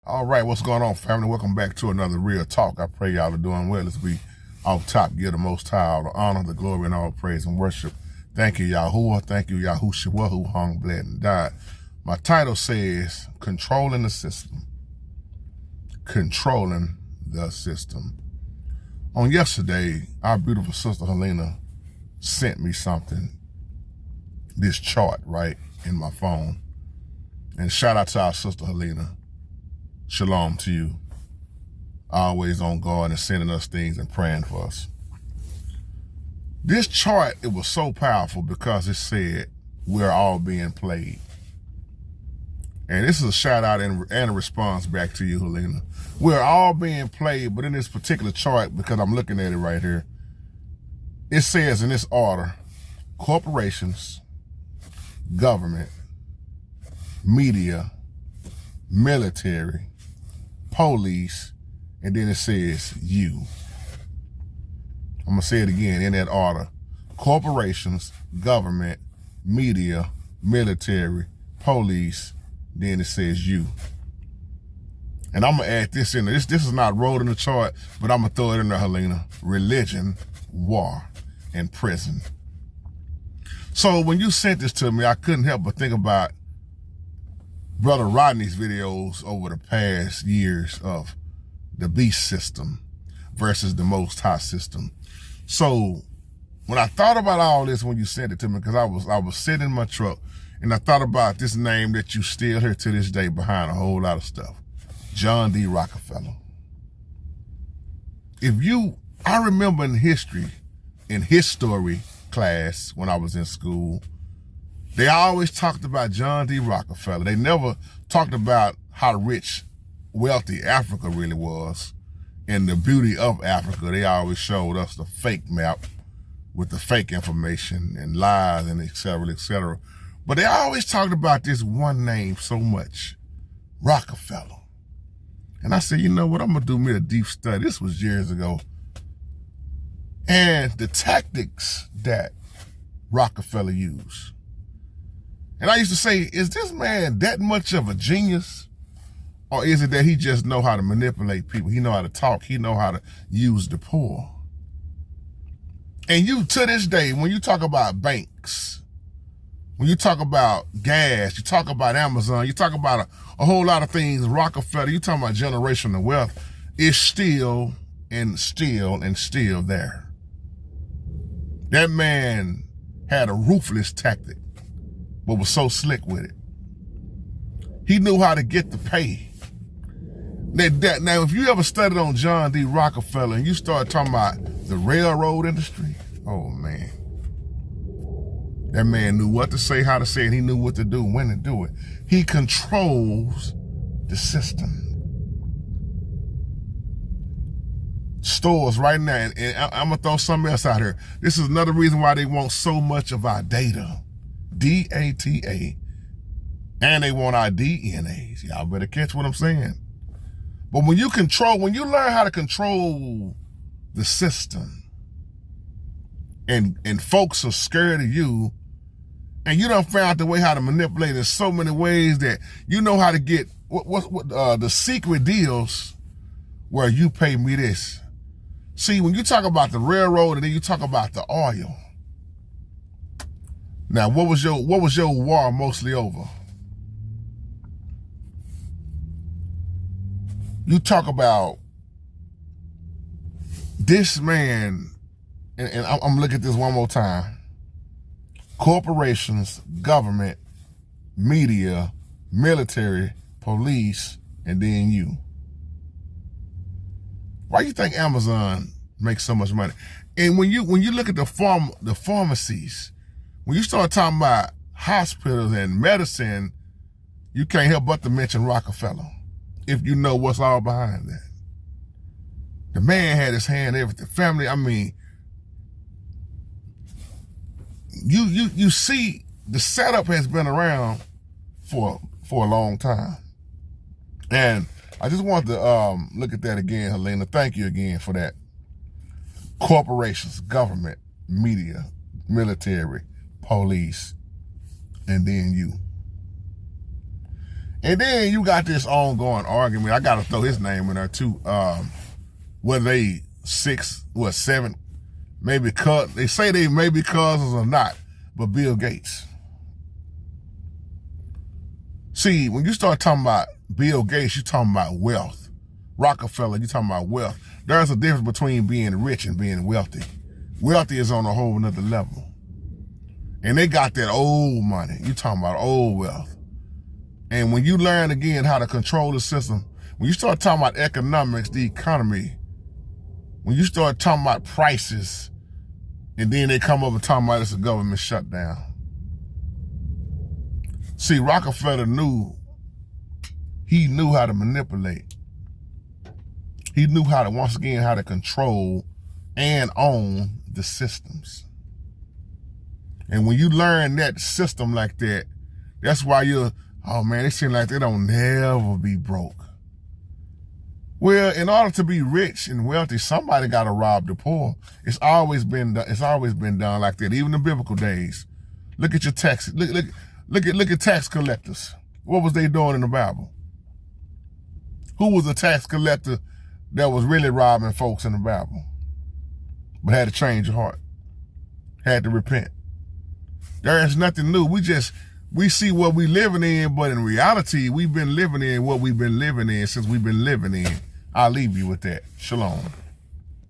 All right, what's going on, family? Welcome back to another Real Talk. I pray y'all are doing well. Let's be off top. Give the Most High all the honor, the glory, and all praise and worship. Thank you, Yahuwah. Thank you, Yahushua, who hung, bled, and died. My title says, Controlling the System. Controlling the System. On yesterday, our beautiful sister Helena sent me something, this chart, right, in my phone. And shout out to our sister Helena. Shalom to you. Always on guard and sending us things and praying for us. This chart, it was so powerful because it said we're all being played. And this is a shout out and a response back to you, Helena. We're all being played, but in this particular chart, because I'm looking at it right here, it says in this order, corporations, government, media, military, police, and then it says you. I'm going to say it again in that order. Corporations, government, media, military, police, then it says you. And I'm going to add this in there. This is not wrote in the chart, but I'm going to throw it in there, Helena. Religion, war, and prison. So when you sent this to me, I couldn't help but think about Brother Rodney's videos over the past years of the beast system versus the Most High system. So when I thought about all this when you sent it to me, because I was sitting in my truck and I thought about this name that you still hear to this day behind a whole lot of stuff, John D. Rockefeller. I remember in history class when I was in school, they always talked about John D. Rockefeller. They never talked about how rich, wealthy Africa really was and the beauty of Africa. They always showed us the fake map with the fake information and lies and et cetera, et cetera. But they always talked about this one name so much, Rockefeller. And I said, you know what, I'm going to do me a deep study. This was years ago. And the tactics that Rockefeller used. And I used to say, is this man that much of a genius? Or is it that he just know how to manipulate people? He know how to talk. He know how to use the poor. And you, to this day, when you talk about banks, when you talk about gas, you talk about Amazon, you talk about a whole lot of things, Rockefeller, you talk about generational wealth, is still there. That man had a ruthless tactic, but was so slick with it. He knew how to get the pay. Now, if you ever studied on John D. Rockefeller and you start talking about the railroad industry, oh man. That man knew what to say, how to say it. He knew what to do, when to do it. He controls the system. Stores right now, and I'm going to throw something else out here. This is another reason why they want so much of our data. D-A-T-A. And they want our DNAs. Y'all better catch what I'm saying. But when you learn how to control the system, and folks are scared of you, and you done found the way how to manipulate in so many ways that you know how to get the secret deals where you pay me this. See, when you talk about the railroad and then you talk about the oil. Now, what was your war mostly over? You talk about this man, and I'm looking at this one more time. Corporations, government, media, military, police, and then you. Why do you think Amazon makes so much money? And when you look at the pharmacies, when you start talking about hospitals and medicine, you can't help but to mention Rockefeller, if you know what's all behind that. The man had his hand in everything. Family, I mean, you see the setup has been around for a long time. And I just want to look at that again, Helena. Thank you again for that. Corporations, government, media, military, police, and then you. And then you got this ongoing argument. I got to throw his name in there too. Whether they 7, maybe they say they may be cousins or not, but Bill Gates. See, when you start talking about Bill Gates, you're talking about wealth. Rockefeller, you're talking about wealth. There's a difference between being rich and being wealthy. Wealthy is on a whole nother level. And they got that old money. You're talking about old wealth. And when you learn again how to control the system, when you start talking about economics, the economy, when you start talking about prices, and then they come up and talking about it's a government shutdown. See, Rockefeller knew how to manipulate. He knew how to, once again, how to control and own the systems. And when you learn that system like that, that's why oh man, they seem like they don't never be broke. Well, in order to be rich and wealthy, somebody got to rob the poor. It's always been done like that, even in the biblical days. Look at your taxes. Look at tax collectors. What was they doing in the Bible? Who was a tax collector that was really robbing folks in the Bible, but had to change your heart, had to repent? There is nothing new. We see what we living in, but in reality, we've been living in what we've been living in since we've been living in. I'll leave you with that. Shalom.